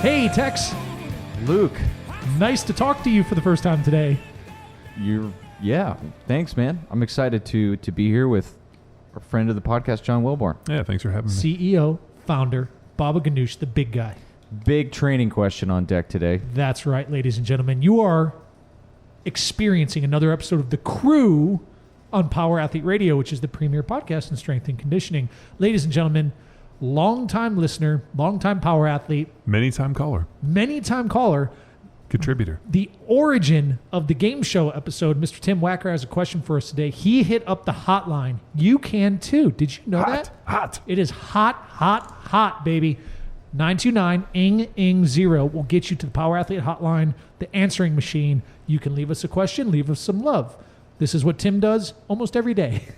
Hey, Tex. Luke. Nice to talk to you for the first time today. Yeah, thanks, man. I'm excited to be here with our friend of the podcast, John Wilborn. Yeah, thanks for having me. CEO, founder, Baba Ganoush, the big guy. Big training question on deck today. That's right, ladies and gentlemen. You are experiencing another episode of The Crew on Power Athlete Radio, which is the premier podcast in strength and conditioning. Ladies and gentlemen, long-time listener, long-time Power Athlete. Many-time caller. Contributor. The origin of the game show episode, Mr. Tim Wacker has a question for us today. He hit up the hotline. You can too. Did you know that? Hot. It is hot, baby. 929-ING-0 will get you to the Power Athlete hotline, the answering machine. You can leave us a question, leave us some love. This is what Tim does almost every day.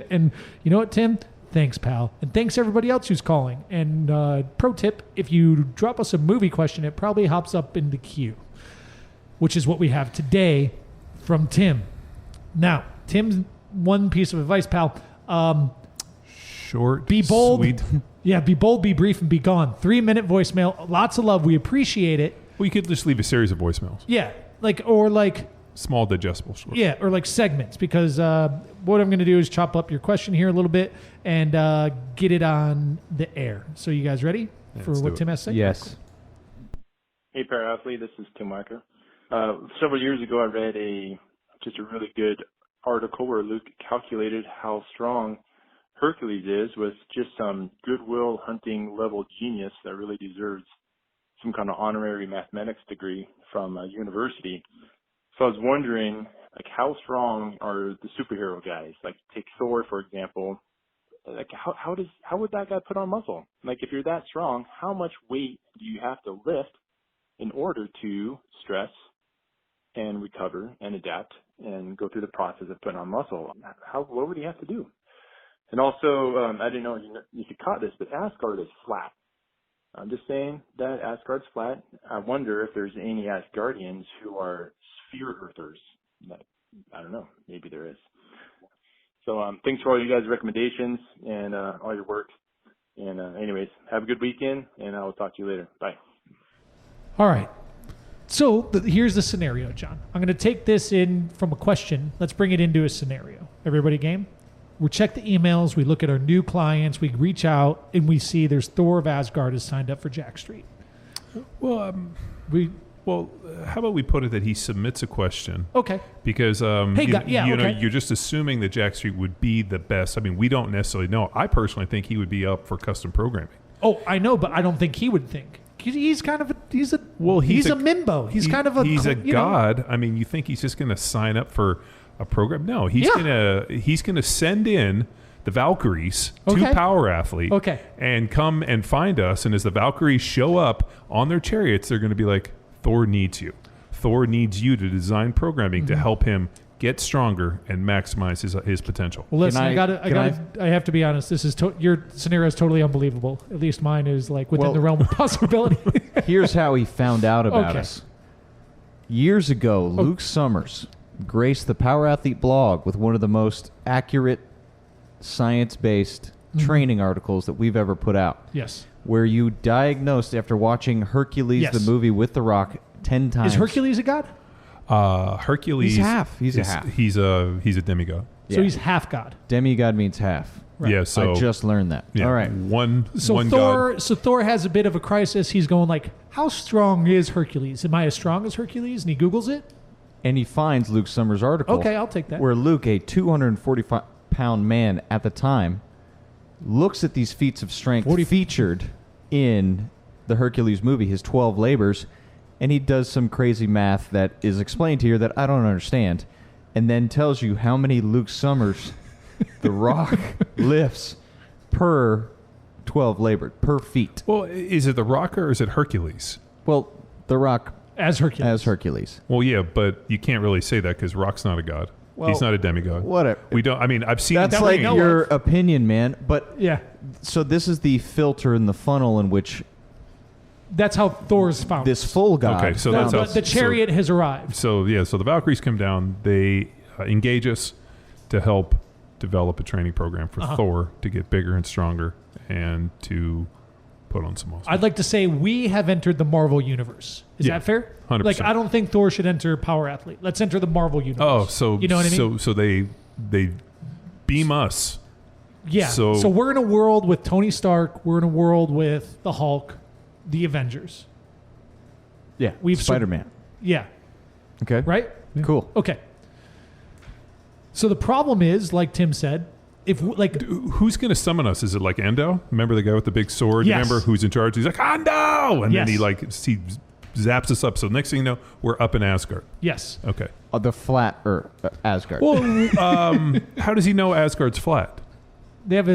And you know what, Tim? Thanks, pal. And thanks everybody else who's calling. And pro tip, if you drop us a movie question, it probably hops up in the queue, which is what we have today from Tim. Now, Tim's one piece of advice, pal. Short, be bold. Sweet. Yeah, be bold, be brief, and be gone. 3-minute voicemail. Lots of love. We appreciate it. Well, you could just leave a series of voicemails. Yeah, like small digestible. Yeah, or like segments, because what I'm going to do is chop up your question here a little bit and get it on the air. So you guys ready for what Tim has to say? Yes. Hey, Para-Athlete, this is Tim Wacker. Several years ago, I read just a really good article where Luke calculated how strong Hercules is with just some goodwill hunting level genius that really deserves some kind of honorary mathematics degree from a university. So I was wondering, like, how strong are the superhero guys? Like, take Thor, for example. Like, how would that guy put on muscle? Like, if you're that strong, how much weight do you have to lift in order to stress and recover and adapt and go through the process of putting on muscle? What would he have to do? And also, I didn't know if you caught this, but Asgard is flat. I'm just saying that Asgard's flat. I wonder if there's any Asgardians who are sphere earthers. I don't know. Maybe there is. So thanks for all you guys' recommendations and all your work. And anyways, have a good weekend, and I will talk to you later. Bye. All right. So here's the scenario, John. I'm going to take this in from a question. Let's bring it into a scenario. Everybody game? We check the emails. We look at our new clients. We reach out, and we see there's Thor of Asgard is signed up for Jack Street. Well, how about we put it that he submits a question? Okay. Because you're just assuming that Jack Street would be the best. I mean, we don't necessarily know. I personally think he would be up for custom programming. Oh, I know, but I don't think he would think. He's kind of a he's a mimbo. He's kind of a god. Know. I mean, you think he's just going to sign up for a program? No, he's gonna send in the Valkyries to Power Athlete, and come and find us. And as the Valkyries show up on their chariots, they're going to be like, Thor needs you. Thor needs you to design programming to help him get stronger and maximize his potential. Well, listen, I have to be honest. This is your scenario is totally unbelievable. At least mine is like within the realm of possibility. Here's how he found out about us. Years ago, Luke Summers graced the Power Athlete blog with one of the most accurate science-based training articles that we've ever put out. Yes. Where you diagnosed after watching Hercules, the movie with The Rock, 10 times. Is Hercules a god? Hercules. He's half. He's a half. He's a demigod. So he's half god. Demigod means half. Right. Yeah. So I just learned that. Yeah, all right. One Thor. god. So Thor has a bit of a crisis. He's going like, how strong is Hercules? Am I as strong as Hercules? And he Googles it. And he finds Luke Summers' article. Okay, I'll take that. Where Luke, a 245-pound man at the time, looks at these feats of strength featured in the Hercules movie, his 12 labors, and he does some crazy math that is explained here that I don't understand, and then tells you how many Luke Summers The Rock lifts per 12 labor, per feet. Well, is it The Rock or is it Hercules? Well, The Rock as Hercules. Well, yeah, but you can't really say that because Rock's not a god. Well, he's not a demigod. Whatever. We don't. I mean, I've seen that's like your opinion, man. But yeah. So this is the filter in the funnel in which. That's how Thor's found this full god. Okay, so that's how the chariot has arrived. So so the Valkyries come down. They engage us to help develop a training program for Thor to get bigger and stronger and to put on some muscle. I'd like to say we have entered the Marvel universe. Is that fair? 100%. Like, I don't think Thor should enter Power Athlete. Let's enter the Marvel universe. Oh, so you know what I mean? So they beam us. Yeah. So we're in a world with Tony Stark. We're in a world with the Hulk, the Avengers. Yeah. Spider-Man. Yeah. Okay. Right? Yeah. Cool. Okay. So the problem is, like Tim said, who's going to summon us? Is it like Endo? Remember the guy with the big sword? Yes. Remember who's in charge? He's like, Endo! And then he zaps us up. So next thing you know, we're up in Asgard. Yes. Okay. The flat Asgard. Well, how does he know Asgard's flat? They have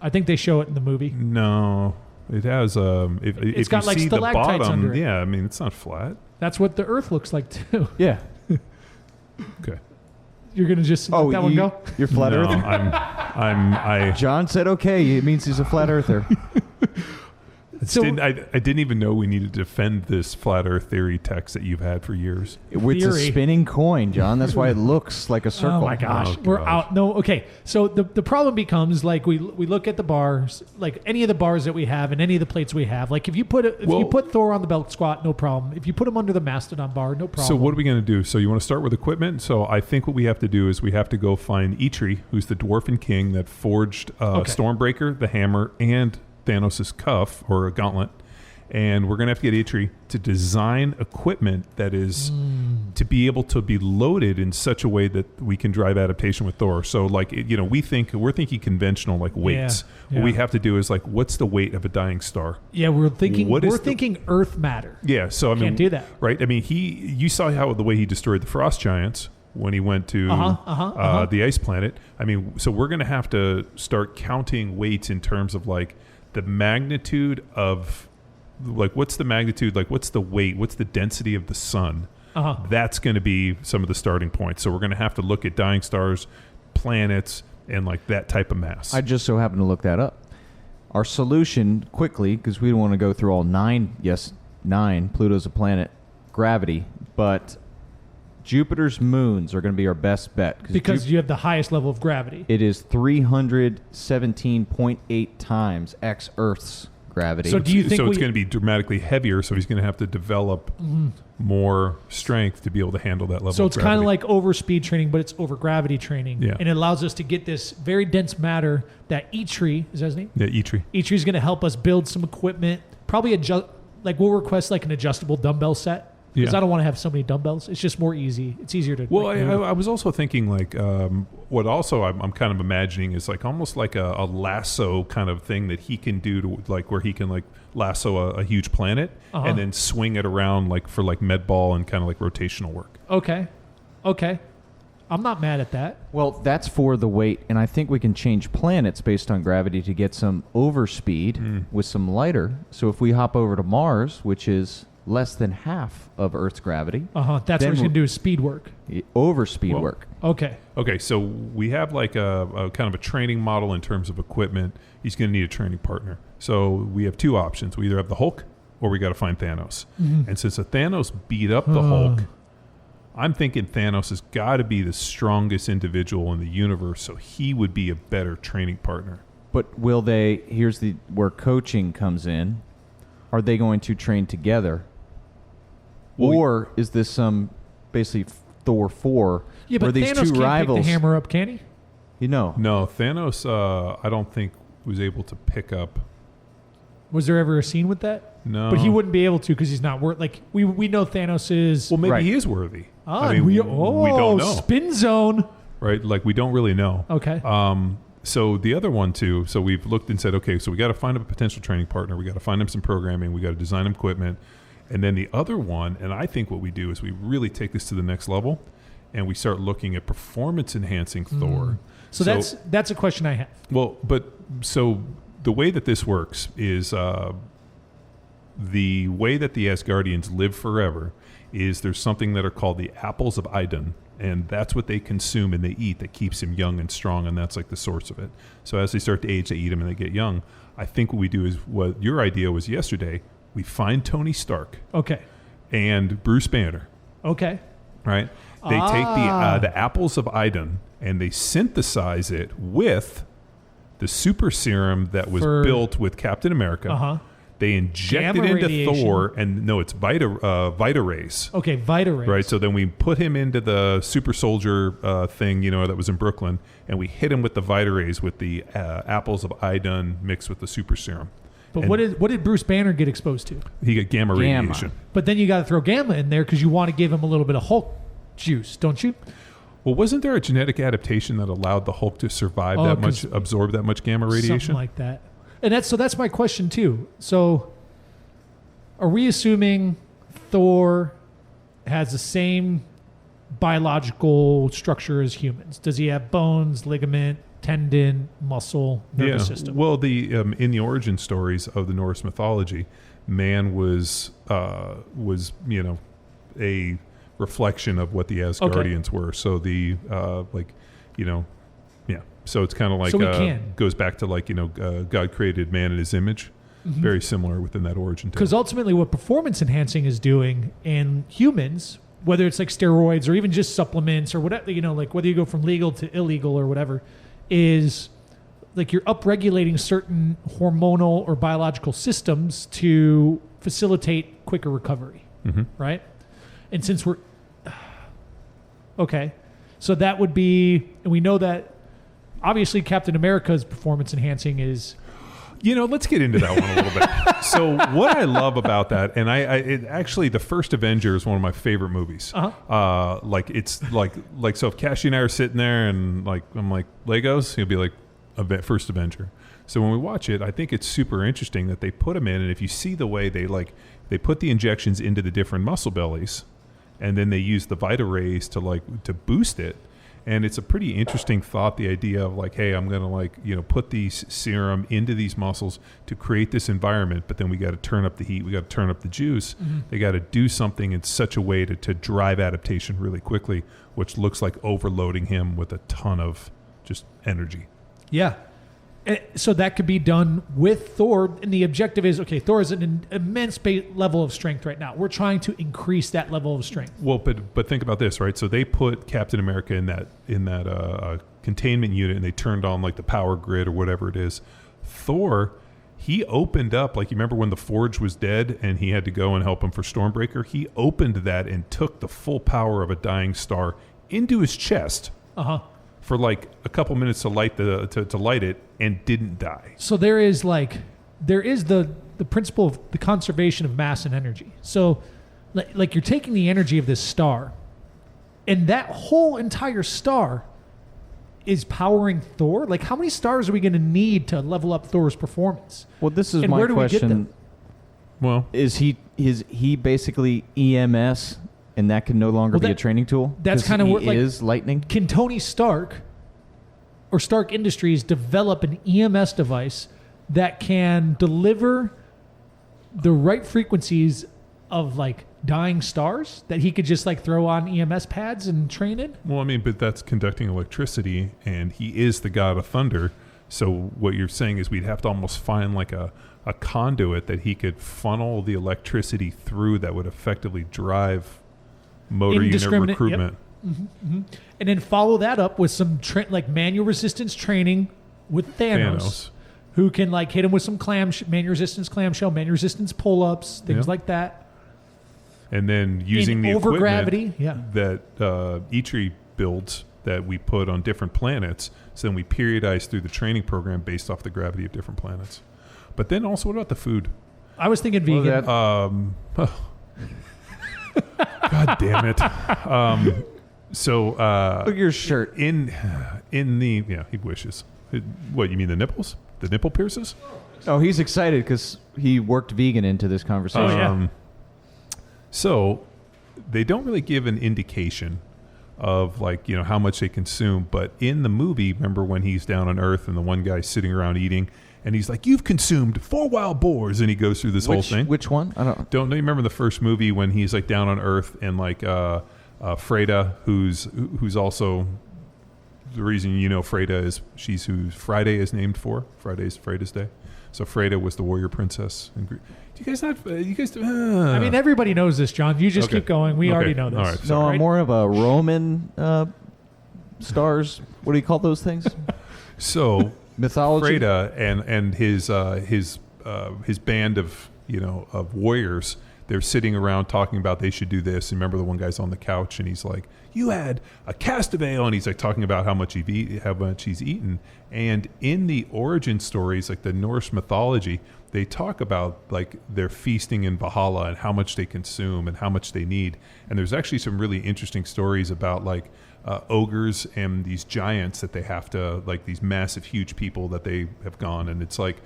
I think they show it in the movie. No. It has it's got you like see the stalactites bottom, under it. Yeah, I mean it's not flat. That's what the Earth looks like too. Yeah. Okay. You're gonna just let that one go? You're flat No, earther? John said okay. It means he's a flat earther. I didn't even know we needed to defend this flat Earth theory text that you've had for years. It's a spinning coin, John. That's why it looks like a circle. Oh my gosh, we're out. No, okay. So the problem becomes like we look at the bars, like any of the bars that we have and any of the plates we have. Like if you put Thor on the belt squat, no problem. If you put him under the mastodon bar, no problem. So what are we going to do? So you want to start with equipment? So I think what we have to do is we have to go find Eitri, who's the dwarfen king that forged Stormbreaker, the hammer, and Thanos' cuff or a gauntlet, and we're going to have to get Eitri to design equipment that is to be able to be loaded in such a way that we can drive adaptation with Thor. So like we're thinking conventional like weights. Yeah. What we have to do is like, what's the weight of a dying star? Yeah, we're thinking Earth matter. Yeah, so I mean, can't do that, right? I mean, you saw how the way he destroyed the frost giants when he went to the ice planet. I mean, so we're going to have to start counting weights in terms of like the magnitude of, like, what's the magnitude, like, what's the weight, what's the density of the sun? That's going to be some of the starting points. So we're going to have to look at dying stars, planets, and, like, that type of mass. I just so happen to look that up. Our solution, quickly, because we don't want to go through all nine, Pluto's a planet, gravity, but Jupiter's moons are going to be our best bet. Because you have the highest level of gravity. It is 317.8 times X Earth's gravity. So do you think it's going to be dramatically heavier, so he's going to have to develop more strength to be able to handle that level of gravity. So it's kind of like over speed training, but it's over gravity training. Yeah. And it allows us to get this very dense matter that Eitri, is that his name? Yeah, Eitri. Eitri's going to help us build some equipment. Probably we'll request like an adjustable dumbbell set. Because I don't want to have so many dumbbells. It's just more easy. It's easier to. Well, I was also thinking like what also I'm kind of imagining is like almost like a lasso kind of thing that he can do to like where he can like lasso a huge planet and then swing it around like for like med ball and kind of like rotational work. Okay. I'm not mad at that. Well, that's for the weight, and I think we can change planets based on gravity to get some overspeed with some lighter. So if we hop over to Mars, which is less than half of Earth's gravity. That's what he's going to do is speed work. Over speed work. Okay, so we have like a kind of a training model in terms of equipment. He's going to need a training partner. So we have two options. We either have the Hulk or we got to find Thanos. And since the Thanos beat up the Hulk, I'm thinking Thanos has got to be the strongest individual in the universe, so he would be a better training partner. But will they, here's where coaching comes in. Are they going to train together? Or is this some basically Thor 4 where these Thanos two can't rivals pick the hammer up, can he? No, Thanos I don't think was able to pick up. Was there ever a scene with that? No. But he wouldn't be able to because he's not worth. Like we know Thanos is. Well, maybe he is worthy. I mean, we don't know. Spin zone. Right, like we don't really know. Okay. So the other one too. So we've looked and said, okay, so we got to find a potential training partner. We got to find him some programming. We got to design him equipment. And then the other one, and I think what we do is we really take this to the next level, and we start looking at performance enhancing Thor. So that's a question I have. Well, so the way that this works is the way that the Asgardians live forever is there's something that are called the apples of Idun, and that's what they consume and they eat that keeps him young and strong, and that's like the source of it. So as they start to age, they eat them and they get young. I think what we do is what your idea was yesterday. We find Tony Stark. Okay. And Bruce Banner. Okay. Right? They take the apples of Idun and they synthesize it with the super serum that was built with Captain America. They injected into radiation. Thor, and no, it's Vita rays. Okay, Vita rays. Right, so then we put him into the super soldier thing, that was in Brooklyn, and we hit him with the Vita rays with the apples of Idun mixed with the super serum. But what did Bruce Banner get exposed to? He got gamma radiation. But then you got to throw gamma in there because you want to give him a little bit of Hulk juice, don't you? Well, wasn't there a genetic adaptation that allowed the Hulk to survive absorb that much gamma radiation? Something like that. And that's my question too. So, are we assuming Thor has the same biological structure as humans? Does he have bones, ligament, tendon, muscle, nervous system? Well, the in the origin stories of the Norse mythology, man was a reflection of what the Asgardians were. So the So it's kind of like goes back to God created man in his image. Mm-hmm. Very similar within that origin. Because ultimately what performance enhancing is doing in humans, whether it's like steroids or even just supplements or whatever, like whether you go from legal to illegal or whatever, is like you're upregulating certain hormonal or biological systems to facilitate quicker recovery. Mm-hmm. Right? And since we're... Okay. So that would be... And we know that obviously Captain America's performance enhancing is... let's get into that one a little bit. So what I love about that, and it actually, the first Avenger is one of my favorite movies. It's like so if Cashy and I are sitting there and I'm like, Legos, he'll be like, first Avenger. So when we watch it, I think it's super interesting that they put him in, and if you see the way they put the injections into the different muscle bellies, and then they use the Vita rays to boost it. And it's a pretty interesting thought, the idea of hey, I'm going to put these serum into these muscles to create this environment, but then we got to turn up the heat, we got to turn up the juice. Mm-hmm. They got to do something in such a way to drive adaptation really quickly, which looks like overloading him with a ton of just energy. Yeah. So that could be done with Thor, and the objective is, okay, Thor is an immense level of strength right now. We're trying to increase that level of strength. Well, but think about this, right? So they put Captain America in that containment unit, and they turned on the power grid or whatever it is. Thor, he opened up, you remember when the Forge was dead and he had to go and help him for Stormbreaker? He opened that and took the full power of a dying star into his chest. For a couple minutes to light it, and didn't die. So there is the principle of the conservation of mass and energy. So you're taking the energy of this star, and that whole entire star is powering Thor. How many stars are we going to need to level up Thor's performance? Well, this is my question. Well, is he basically EMS? And that can no longer be a training tool? That's kind of what is lightning. Can Tony Stark or Stark Industries develop an EMS device that can deliver the right frequencies of dying stars that he could just throw on EMS pads and train in? Well, but that's conducting electricity, and he is the god of thunder. So what you're saying is we'd have to almost find a conduit that he could funnel the electricity through that would effectively drive motor unit recruitment. Yep. Mm-hmm, mm-hmm. And then follow that up with some manual resistance training with Thanos. Who can hit him with some manual resistance clamshell, manual resistance pull-ups, things like that. And then using the overgravity that Eitri builds that we put on different planets, so then we periodize through the training program based off the gravity of different planets. But then also, what about the food? I was thinking vegan. God damn it! Look at your shirt. In the he wishes. What you mean, the nipples? The nipple pierces? Oh, he's excited because he worked vegan into this conversation. So they don't really give an indication of how much they consume, but in the movie, remember when he's down on Earth and the one guy's sitting around eating, and he's like, "You've consumed 4 wild boars," and he goes through this whole thing. Which one? I don't know. You remember the first movie when he's down on Earth and Freda, who's also the reason Freda is she's who Friday is named for. Friday's Freda's day. So Freda was the warrior princess. Do you guys not? Everybody knows this, John. You just keep going. We already know this. All right, no, I'm more of a Roman stars. What do you call those things? So mythology, Freda and his band of of warriors. They're sitting around talking about they should do this. And remember, the one guy's on the couch and he's like, "You had a cast of ale," and he's like talking about how much he's eaten. And in the origin stories, like the Norse mythology, they talk about like their feasting in Valhalla and how much they consume and how much they need. And there's actually some really interesting stories about like ogres and these giants that they have to, like these massive, huge people that they have gone. And it's like,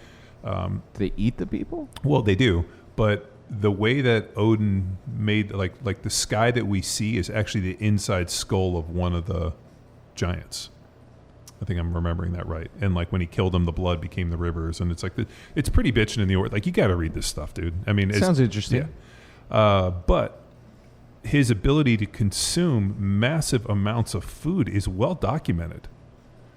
they eat the people? Well, they do, but the way that Odin made like the sky that we see is actually the inside skull of one of the giants. I think I'm remembering that right. And like when he killed him, the blood became the rivers, and it's like it's pretty bitching in the order. Like you got to read this stuff, dude. I mean, sounds interesting. Yeah. But his ability to consume massive amounts of food is well documented.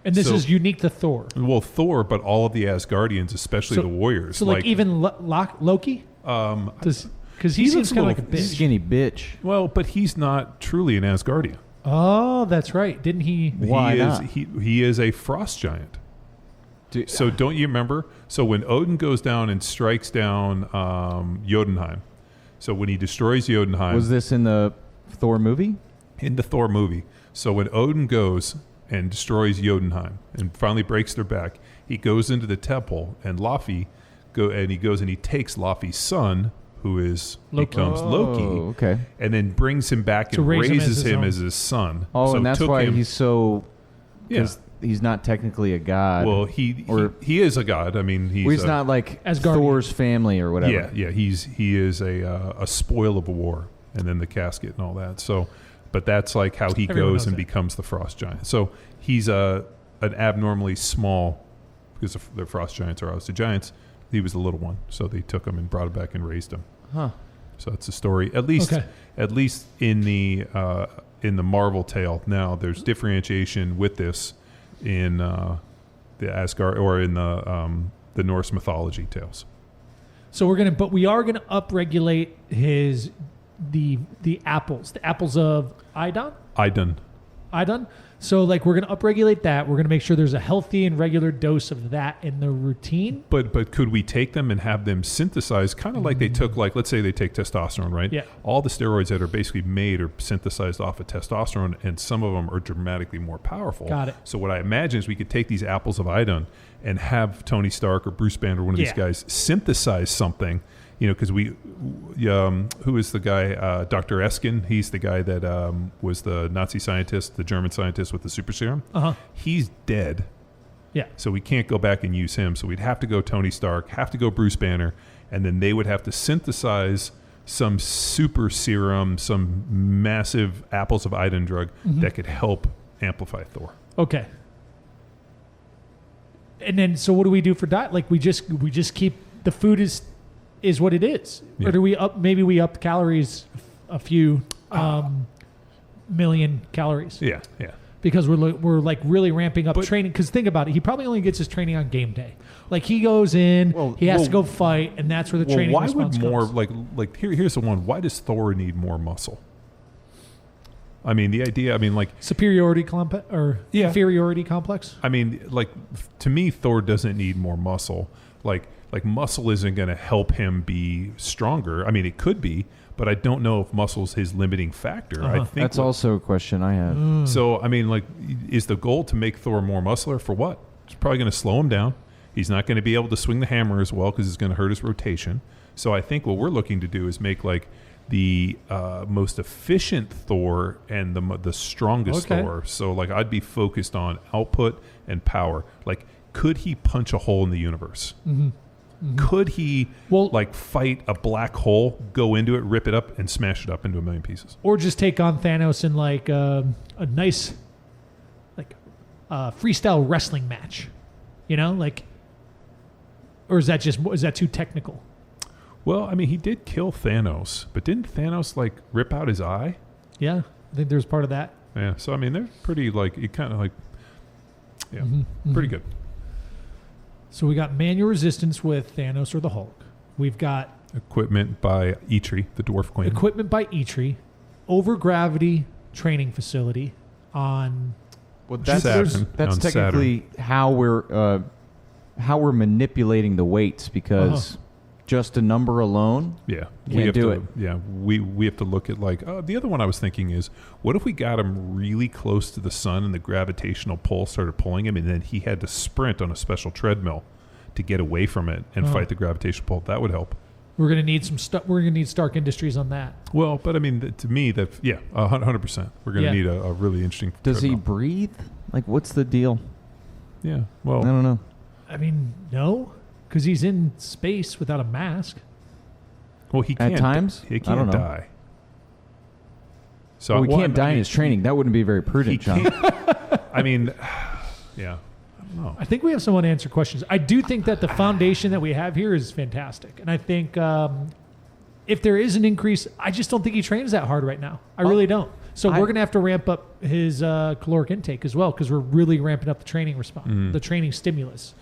And this is unique to Thor. Well, Thor, but all of the Asgardians, especially the warriors. So like even Loki. Because he seems kind of like a bitch. Skinny bitch. Well, but he's not truly an Asgardian. Oh, that's right. Didn't he? Why not? He is a frost giant. So don't you remember? So when Odin goes down and strikes down Jotunheim, so when he destroys Jotunheim... Was this in the Thor movie? In the Thor movie. So when Odin goes and destroys Jotunheim and finally breaks their back, he goes into the temple, and he goes and he takes Laufey's son, who becomes Loki, okay, and then brings him back and raises him as his son. Oh, so and that's why he's so... Because he's not technically a god. Well, he is a god. I mean, he's not like Thor's family or whatever. Yeah. He is a spoil of war, and then the casket and all that. So, but that's like how he goes and becomes the frost giant. So he's an abnormally small, because the frost giants are obviously giants. He was the little one, so they took him and brought him back and raised him. Huh. So that's the story. At least in the Marvel tale. Now there's differentiation with this in the Asgard or in the Norse mythology tales. So we are gonna upregulate the apples of Idun. So like we're gonna upregulate that. We're gonna make sure there's a healthy and regular dose of that in the routine. But could we take them and have them synthesized, kind of like they took, like let's say they take testosterone, right? Yeah. All the steroids that are basically made are synthesized off of testosterone, and some of them are dramatically more powerful. Got it. So what I imagine is we could take these apples of Idun and have Tony Stark or Bruce Banner, one of these guys, synthesize something. Because who is the guy? Dr. Eskin. He's the guy that was the Nazi scientist, the German scientist with the super serum. He's dead. Yeah. So we can't go back and use him. So we'd have to go Tony Stark, have to go Bruce Banner, and then they would have to synthesize some super serum, some massive apples of Idun drug that could help amplify Thor. Okay. And then, so what do we do for diet? Like we just keep the food is what it is, or do we up? Maybe we up calories a few million calories. Yeah. Because we're like really ramping up training. Because think about it, he probably only gets his training on game day. Like he goes in, he has to go fight, and that's where the training. Why would more comes. Here's the one. Why does Thor need more muscle? I mean, the idea. I mean, like superiority complex or inferiority complex. I mean, like to me, Thor doesn't need more muscle. Like muscle isn't going to help him be stronger. I mean, it could be, but I don't know if muscle's his limiting factor. I think that's also a question I have. So, I mean, like, is the goal to make Thor more muscular for what? It's probably going to slow him down. He's not going to be able to swing the hammer as well because it's going to hurt his rotation. So I think what we're looking to do is make like the most efficient Thor and the strongest Thor. So like I'd be focused on output and power. Like, could he punch a hole in the universe? Could he fight a black hole, go into it, rip it up, and smash it up into a million pieces? Or just take on Thanos in like a nice freestyle wrestling match, or is that too technical? Well, I mean, he did kill Thanos, but didn't Thanos like rip out his eye? Yeah, I think there's part of that. Yeah, so I mean, they're pretty pretty good. So we got manual resistance with Thanos or the Hulk. We've got equipment by Eitri, the Dwarf Queen. Equipment by Eitri. Overgravity training facility on Saturn. That's on technically Saturn. how we're how we're manipulating the weights because just a number alone, we have to. Yeah, we have to look at like the other one I was thinking is, what if we got him really close to the sun and the gravitational pull started pulling him, and then he had to sprint on a special treadmill to get away from it and fight the gravitational pull? That would help. We're gonna need we're gonna need Stark Industries on that. Well, but I mean, to me, 100%. We're gonna need a really interesting. Does treadmill. he breathe? Like, what's the deal? Yeah. Well, I don't know. I mean, no, because he's in space without a mask. Well, he can't. At times, he can't die. So he can't die in his training. That wouldn't be very prudent, John. I mean, yeah. Oh. I think we have some unanswered questions. I do think that the foundation that we have here is fantastic. And I think if there is an increase, I just don't think he trains that hard right now. I really don't. So we're going to have to ramp up his caloric intake as well because we're really ramping up the training response, the training stimulus.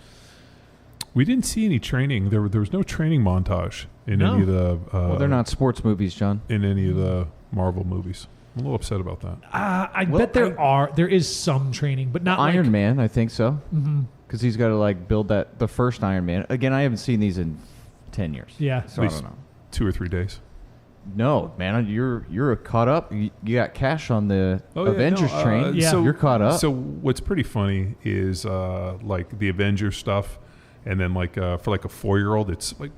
We didn't see any training. There was no training montage in any of the... well, they're not sports movies, John. In any of the Marvel movies. I'm a little upset about that. I bet there is some training, but not Iron Man, I think so. Because he's got to like build the first Iron Man. Again, I haven't seen these in 10 years. Yeah. So I don't know. 2 or 3 days. No, man, you're caught up. You got cash on the Avengers train. So you're caught up. So what's pretty funny is like the Avengers stuff, and then like for like a 4-year-old, it's like...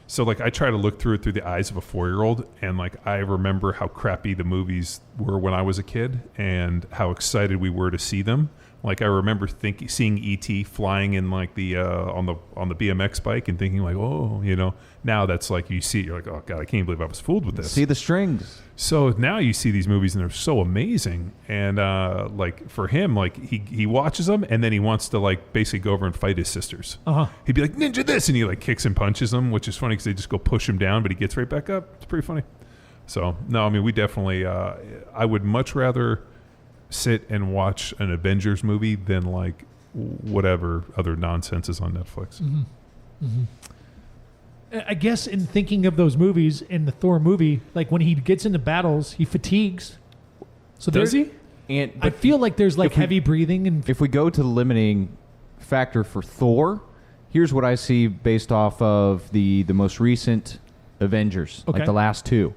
So, like, I try to look through it through the eyes of a 4-year-old, and, like, I remember how crappy the movies were when I was a kid and how excited we were to see them. Like, I remember seeing E.T. flying in, like, the on the BMX bike and thinking, like, oh, you know. Now that's like you see it, you're like, oh, God, I can't believe I was fooled with this. See the strings. So now you see these movies, and they're so amazing. And, like, for him, like, he watches them, and then he wants to, like, basically go over and fight his sisters. He'd be like, ninja this! And he, like, kicks and punches them, which is funny because they just go push him down, but he gets right back up. It's pretty funny. So, no, I mean, we definitely... I would much rather sit and watch an Avengers movie than, like, whatever other nonsense is on Netflix. I guess in thinking of those movies, in the Thor movie, like when he gets into battles, he fatigues. So does he? I feel like there's like heavy breathing. And if we go to the limiting factor for Thor, here's what I see based off of the most recent Avengers, like the last 2.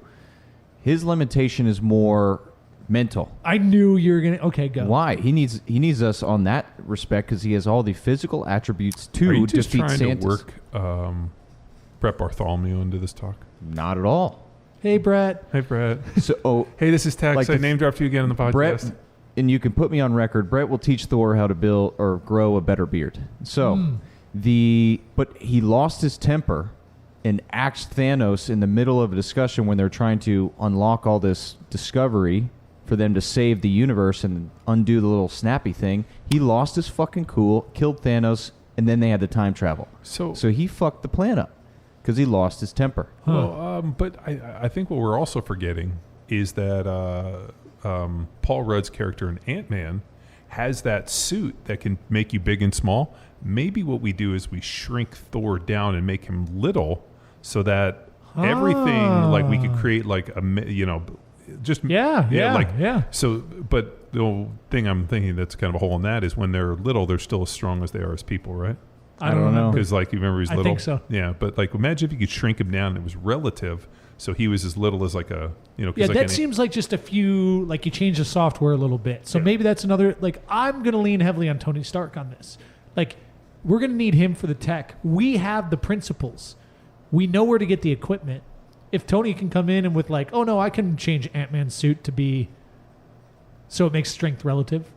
His limitation is more mental. I knew you were gonna. Okay, go. Why? He needs us on that respect because he has all the physical attributes to Are you just defeat trying Santos. to work Brett Bartholomew into this talk? Not at all. Hey, Brett. Hey, Brett. So, hey, this is Tex. Like I name dropped you again on the podcast. Brett, and you can put me on record. Brett will teach Thor how to build or grow a better beard. So but he lost his temper and axed Thanos in the middle of a discussion when they're trying to unlock all this discovery for them to save the universe and undo the little snappy thing. He lost his fucking cool, killed Thanos, and then they had the time travel. So he fucked the plan up because he lost his temper. Well, but I think what we're also forgetting is that Paul Rudd's character in Ant-Man has that suit that can make you big and small. Maybe what we do is we shrink Thor down and make him little so that everything, like we could create like So, but the thing I'm thinking that's kind of a hole in that is when they're little, they're still as strong as they are as people, right? I don't know. Because like you remember he's little. I think so. Yeah, but like imagine if you could shrink him down and it was relative. So he was as little as like a, Yeah, like that seems like just a few, like you change the software a little bit. So maybe that's another, like I'm going to lean heavily on Tony Stark on this. Like we're going to need him for the tech. We have the principles. We know where to get the equipment. If Tony can come in and with like, oh no, I can change Ant-Man's suit to be, so it makes strength relative,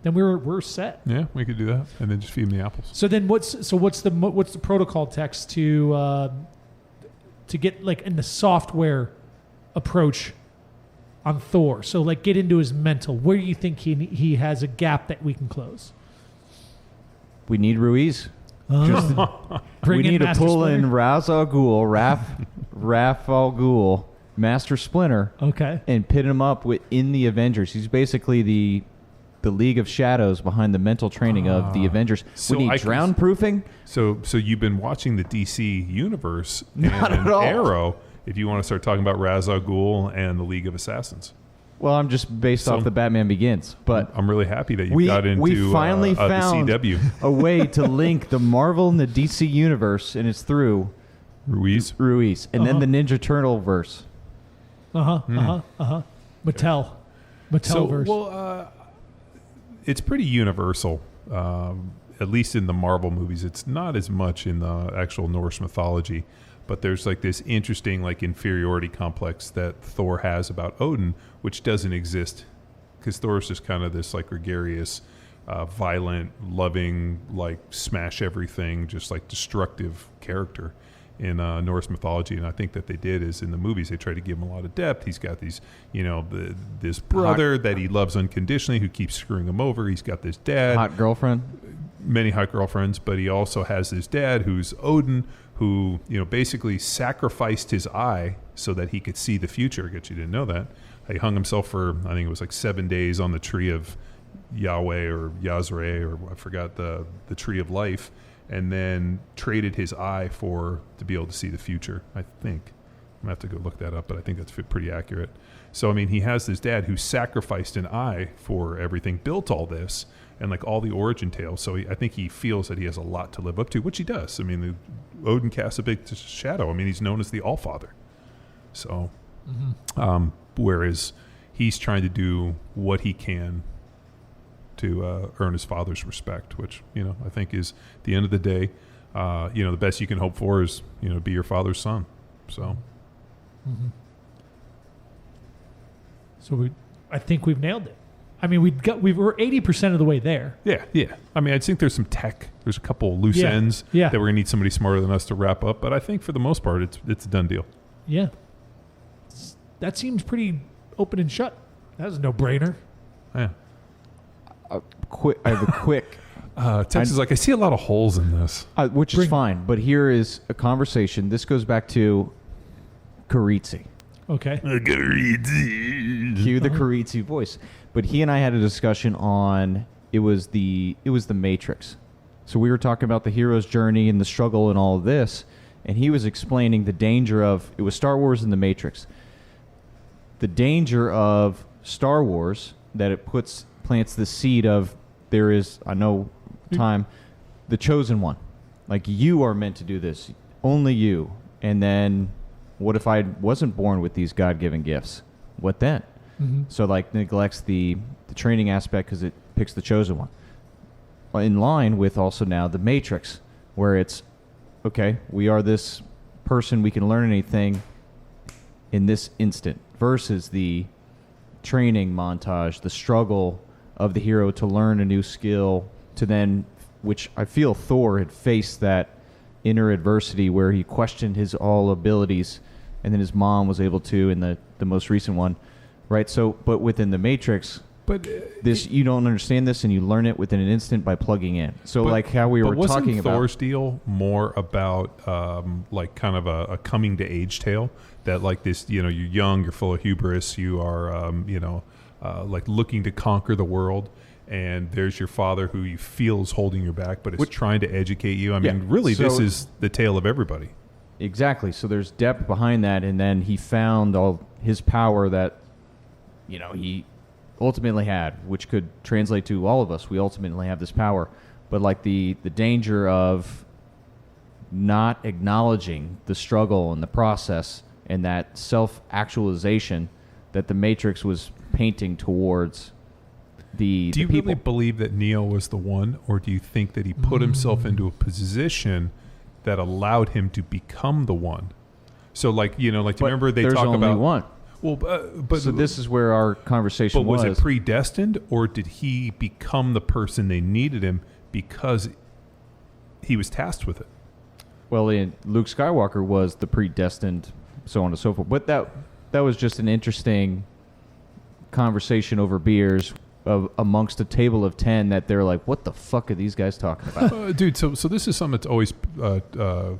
then we're set. Yeah, we could do that, and then just feed him the apples. So then what's the protocol text to get like in the software approach on Thor? So like get into his mental. Where do you think he has a gap that we can close? We need Ruiz. We need to pull in Ra's al Ghul, Raph al Ghul, Master Splinter, and pit him up in the Avengers. He's basically the League of Shadows behind the mental training of the Avengers. So we need drown proofing. So you've been watching the DC universe Not and at all. Arrow. If you want to start talking about Ra's al Ghul and the League of Assassins. Well, I'm just based off the Batman Begins, but I'm really happy that you got into we finally found the CW. a way to link the Marvel and the DC universe, and it's through Ruiz, and then the Ninja Turtle verse. Mattel verse. Well, it's pretty universal, at least in the Marvel movies. It's not as much in the actual Norse mythology, but there's like this interesting like inferiority complex that Thor has about Odin, which doesn't exist because Thor is just kind of this like gregarious, violent, loving, like smash everything, just like destructive character in Norse mythology. And I think that they did is in the movies they try to give him a lot of depth. He's got these, this brother that he loves unconditionally who keeps screwing him over. He's got this dad, hot girlfriend, many hot girlfriends, but he also has this dad who's Odin, who basically sacrificed his eye so that he could see the future. I guess you didn't know that. He hung himself for, I think it was like 7 days on the tree of Yahweh or Yazre, or I forgot the tree of life, and then traded his eye to be able to see the future, I think. I'm going to have to go look that up, but I think that's pretty accurate. So, I mean, he has this dad who sacrificed an eye for everything, built all this, and like all the origin tales. So I think he feels that he has a lot to live up to, which he does. I mean, Odin casts a big shadow. I mean, he's known as the Allfather. So, whereas he's trying to do what he can to earn his father's respect, which, I think is, at the end of the day, the best you can hope for is, be your father's son. So. So I think we've nailed it. I mean, we're 80% of the way there. Yeah. I mean, I think there's some tech. There's a couple loose ends that we're gonna need somebody smarter than us to wrap up. But I think for the most part, it's a done deal. Yeah, that seems pretty open and shut. That was a no-brainer. Yeah. I have a quick. Texas, I see a lot of holes in this, which is fine. But here is a conversation. This goes back to Carizzi. Okay. Cue the Carizzi voice. But he and I had a discussion on it was the Matrix. So we were talking about the hero's journey and the struggle and all of this, and he was explaining the danger of it was Star Wars and the Matrix. The danger of Star Wars that it plants the seed of there is the chosen one. Like you are meant to do this, only you. And then what if I wasn't born with these God-given gifts? What then? So like neglects the training aspect because it picks the chosen one. In line with also now the Matrix, where it's, okay, we are this person, we can learn anything in this instant, versus the training montage, the struggle of the hero to learn a new skill, to then, which I feel Thor had faced that inner adversity where he questioned his all abilities, and then his mom was able to in the most recent one. Right, so but within the Matrix, you don't understand this, and you learn it within an instant by plugging in. So like how we were talking about Thor's deal more about like kind of a coming to age tale that like this, you're young, you're full of hubris, you are like looking to conquer the world, and there's your father who you feel is holding your back, but is trying to educate you. I mean, really, this is the tale of everybody. Exactly. So there's depth behind that, and then he found all his power that. He ultimately had, which could translate to all of us. We ultimately have this power. But like the danger of not acknowledging the struggle and the process and that self-actualization that the Matrix was painting towards the Do you people. really believe that Neo was the one, or do you think that he put himself into a position that allowed him to become the one? So like, do you remember they talk about... There's only one. Well, but so this is where our conversation was. But was it predestined, or did he become the person they needed him because he was tasked with it? Well, Luke Skywalker was the predestined, so on and so forth. But that was just an interesting conversation over beers amongst a table of 10 that they're like, what the fuck are these guys talking about? Dude, so this is something that's always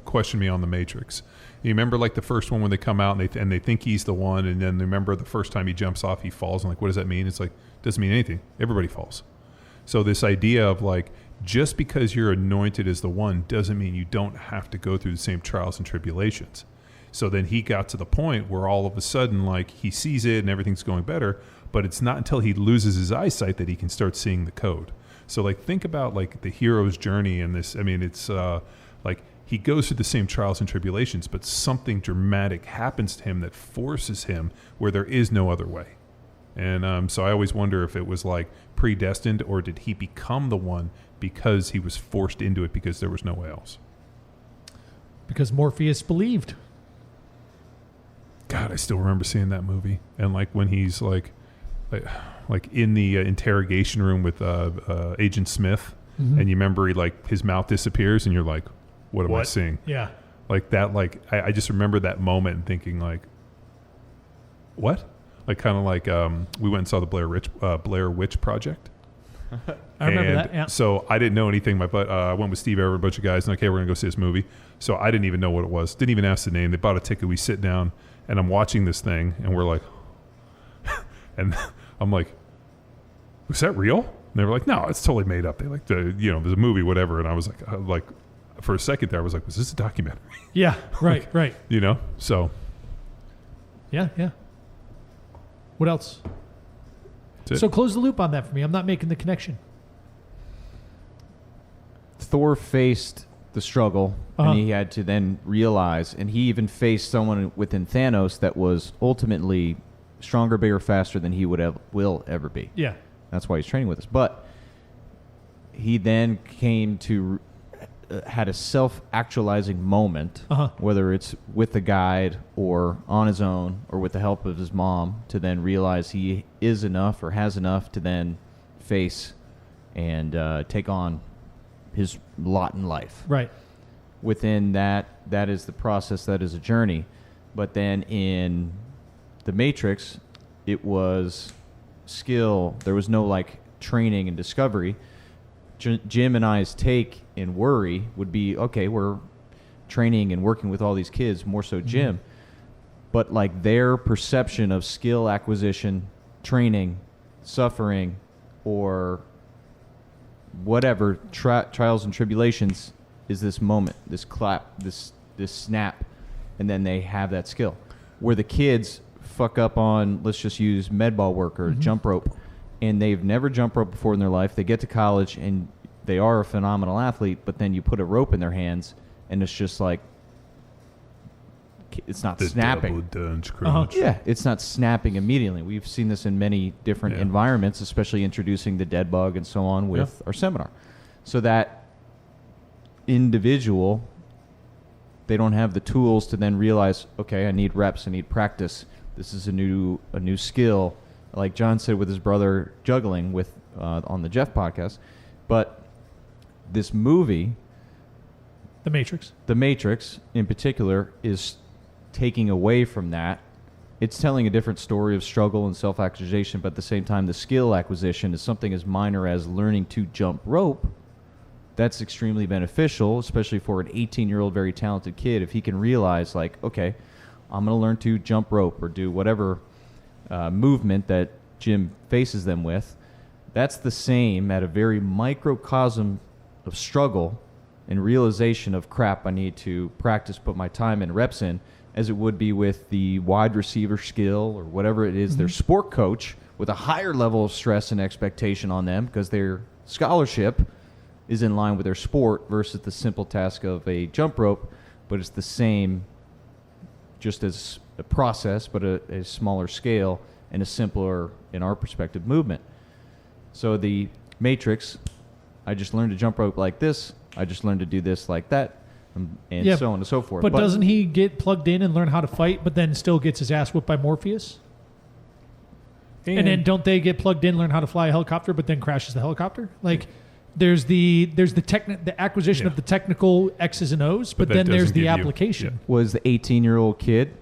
questioned me on The Matrix. You remember like the first one when they come out and they think he's the one, and then remember the first time he jumps off, he falls, and like, what does that mean? It's like, doesn't mean anything. Everybody falls. So this idea of like, just because you're anointed as the one doesn't mean you don't have to go through the same trials and tribulations. So then he got to the point where all of a sudden, like, he sees it and everything's going better, but it's not until he loses his eyesight that he can start seeing the code. So like think about like the hero's journey in this. I mean, it's like he goes through the same trials and tribulations, but something dramatic happens to him that forces him where there is no other way. And so I always wonder if it was like predestined, or did he become the one because he was forced into it because there was no way else? Because Morpheus believed. God, I still remember seeing that movie. And like when he's like in the interrogation room with Agent Smith, and you remember he like his mouth disappears, and you're like, what am I seeing? Yeah. Like that, like I just remember that moment and thinking like, what? Like kind of like we went and saw the Blair Witch Project. I remember that, yeah. So I didn't know anything. I went with Steve Everett, a bunch of guys, and okay, we're going to go see this movie. So I didn't even know what it was. Didn't even ask the name. They bought a ticket. We sit down, and I'm watching this thing, and we're like, and I'm like, was that real? And they were like, no, it's totally made up. They like there's a movie, whatever. And I was like, for a second there, I was like, was this a documentary? Yeah, right, right. So. Yeah. What else? So close the loop on that for me. I'm not making the connection. Thor faced the struggle, and he had to then realize, and he even faced someone within Thanos that was ultimately stronger, bigger, faster than he will ever be. Yeah. That's why he's training with us. But he then came to had a self-actualizing moment, whether it's with a guide or on his own or with the help of his mom, to then realize he is enough or has enough to then face and take on his lot in life. Right. Within that is the process, that is a journey. But then in The Matrix, it was skill. There was no like training and discovery. Jim and I's take and worry would be, okay, we're training and working with all these kids, more so Jim, but like their perception of skill acquisition, training, suffering, or whatever trials and tribulations is this moment, this clap, this snap, and then they have that skill. Where the kids fuck up on, let's just use med ball work or jump rope, and they've never jumped rope before in their life. They get to college and they are a phenomenal athlete, but then you put a rope in their hands and it's just like, it's not snapping. Yeah, it's not snapping immediately. We've seen this in many different environments, especially introducing the dead bug and so on with our seminar. So that individual, they don't have the tools to then realize, okay, I need reps, I need practice. This is a new skill. Like John said with his brother juggling with on the Jeff podcast. But this movie, The Matrix in particular, is taking away from that. It's telling a different story of struggle and self-actualization, but at the same time, the skill acquisition is something as minor as learning to jump rope. That's extremely beneficial, especially for an 18-year-old very talented kid. If he can realize, like, okay, I'm going to learn to jump rope or do whatever movement that Jim faces them with, that's the same at a very microcosm of struggle and realization of, crap, I need to practice, put my time and reps in, as it would be with the wide receiver skill or whatever it is, their sport coach with a higher level of stress and expectation on them because their scholarship is in line with their sport versus the simple task of a jump rope, but it's the same just as a process, but a smaller scale and a simpler, in our perspective, movement. So the Matrix, I just learned to jump rope like this, I just learned to do this like that, and so on and so forth. But doesn't he get plugged in and learn how to fight, but then still gets his ass whipped by Morpheus? And then don't they get plugged in, learn how to fly a helicopter, but then crashes the helicopter? Like, there's the acquisition of the technical X's and O's, but then there's the application. Was the 18-year-old kid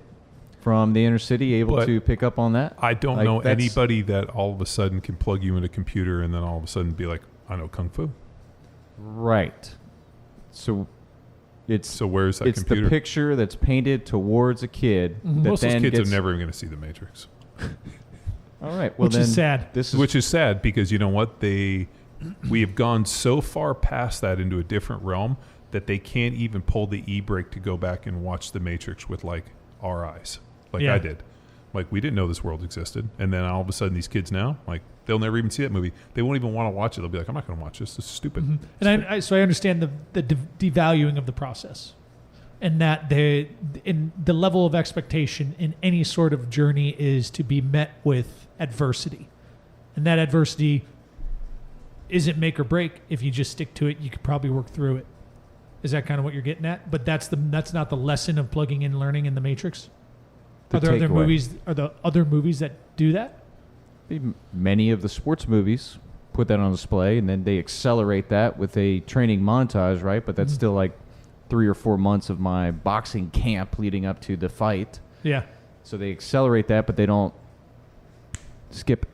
from the inner city able to pick up on that? I don't know anybody that all of a sudden can plug you in a computer and then all of a sudden be like, I know Kung Fu. Right. So where's that computer? It's the picture that's painted towards a kid. Most of those kids are never even going to see The Matrix. All right. Well, which is sad. Which is sad because you know what? We have gone so far past that into a different realm that they can't even pull the e-brake to go back and watch The Matrix with like our eyes, like I did. Like, we didn't know this world existed. And then all of a sudden, these kids now, like, they'll never even see that movie. They won't even want to watch it. They'll be like, I'm not going to watch this. This is stupid. Mm-hmm. And so I understand the devaluing of the process. And that in the level of expectation in any sort of journey is to be met with adversity. And that adversity isn't make or break. If you just stick to it, you could probably work through it. Is that kind of what you're getting at? But that's not the lesson of plugging in learning in the Matrix? Are there other movies that do that? Many of the sports movies put that on display, and then they accelerate that with a training montage, right? But that's still like 3 or 4 months of my boxing camp leading up to the fight. Yeah. So they accelerate that, but they don't skip it.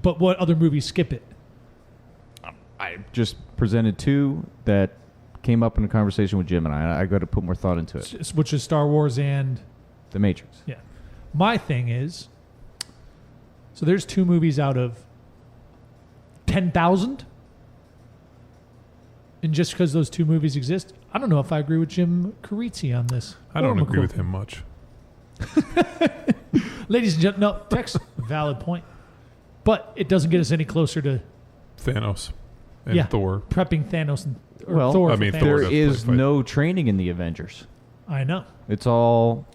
But what other movies skip it? I just presented 2 that came up in a conversation with Jim and I got to put more thought into it. Which is Star Wars and The Matrix. Yeah. My thing is, so there's 2 movies out of 10,000. And just because those 2 movies exist, I don't know if I agree with Jim Carizzi on this. I don't agree with him much. Ladies and gentlemen, no, text, valid point. But it doesn't get us any closer to Thanos and Thor. Prepping Thanos and Thor. I mean, there is no training in the Avengers. I know. It's all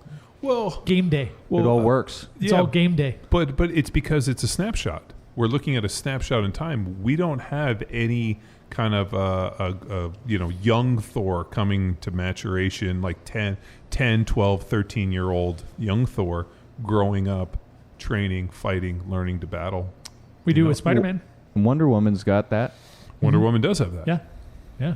game day. It all works. It's all game day. But it's because it's a snapshot. We're looking at a snapshot in time. We don't have any kind of young Thor coming to maturation, like 10, 12, 13-year-old young Thor growing up, training, fighting, learning to battle. We do with Spider-Man. Wonder Woman's got that. Wonder Woman does have that. Yeah.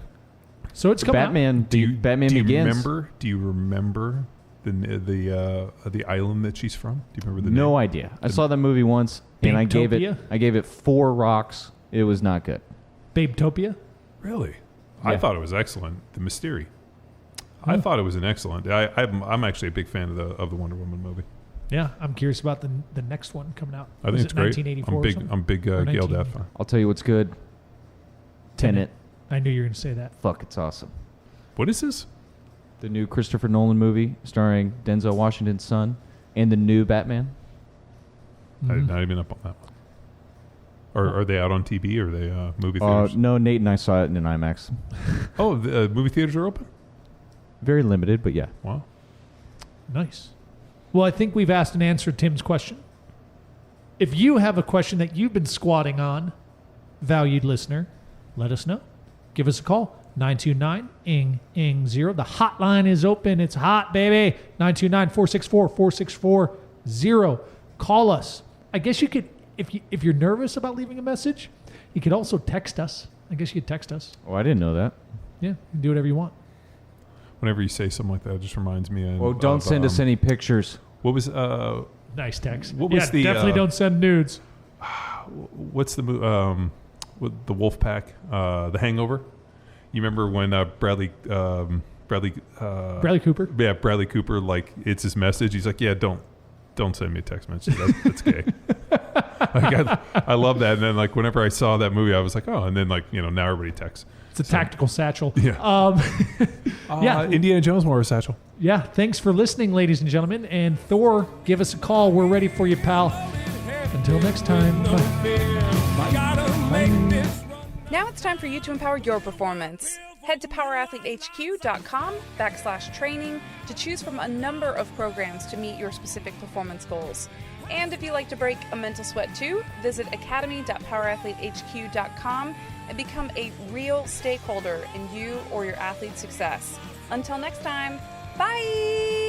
So it's coming Batman. out. Batman Begins. Do you remember the island that she's from? Do you remember the name? No idea. I saw that movie once, and I gave it 4 rocks. It was not good. Babetopia? Really? Yeah. I thought it was excellent. The Mystery. I thought it was an excellent. I'm actually a big fan of the Wonder Woman movie. Yeah, I'm curious about the next one coming out. I think it's great. 1984 I'm big Gail Death fan. I'll tell you what's good. Tenet. I knew you were going to say that. Fuck, it's awesome. What is this? The new Christopher Nolan movie starring Denzel Washington's son and the new Batman. I'm not even up on that one. Are they out on TV or are they movie theaters? No, Nate and I saw it in an IMAX. Oh, the movie theaters are open? Very limited, but yeah. Wow. Nice. Well, I think we've asked and answered Tim's question. If you have a question that you've been squatting on, valued listener, let us know. Give us a call. 929-ING-0. The hotline is open. It's hot, baby. 929-464-4640. Call us. I guess you could, if you're nervous about leaving a message, you could also text us. I guess you could text us. Oh, I didn't know that. Yeah, you can do whatever you want. Whenever you say something like that, it just reminds me of... don't send us any pictures. What was... nice text. What was the... definitely don't send nudes. What's the with the Wolf Pack? The Hangover? You remember when Bradley Cooper? Yeah, Bradley Cooper, like, it's his message. He's like, yeah, don't send me a text message. That's gay. I love that. And then, like, whenever I saw that movie, I was like, oh, and then, like, now everybody texts. It's a tactical satchel. Yeah. Indiana Jones wore a satchel. Yeah. Thanks for listening, ladies and gentlemen. And Thor, give us a call. We're ready for you, pal. Until next time. Bye. Now it's time for you to empower your performance. Head to powerathletehq.com/training to choose from a number of programs to meet your specific performance goals. And if you like to break a mental sweat too, visit academy.powerathletehq.com and become a real stakeholder in you or your athlete's success. Until next time, bye!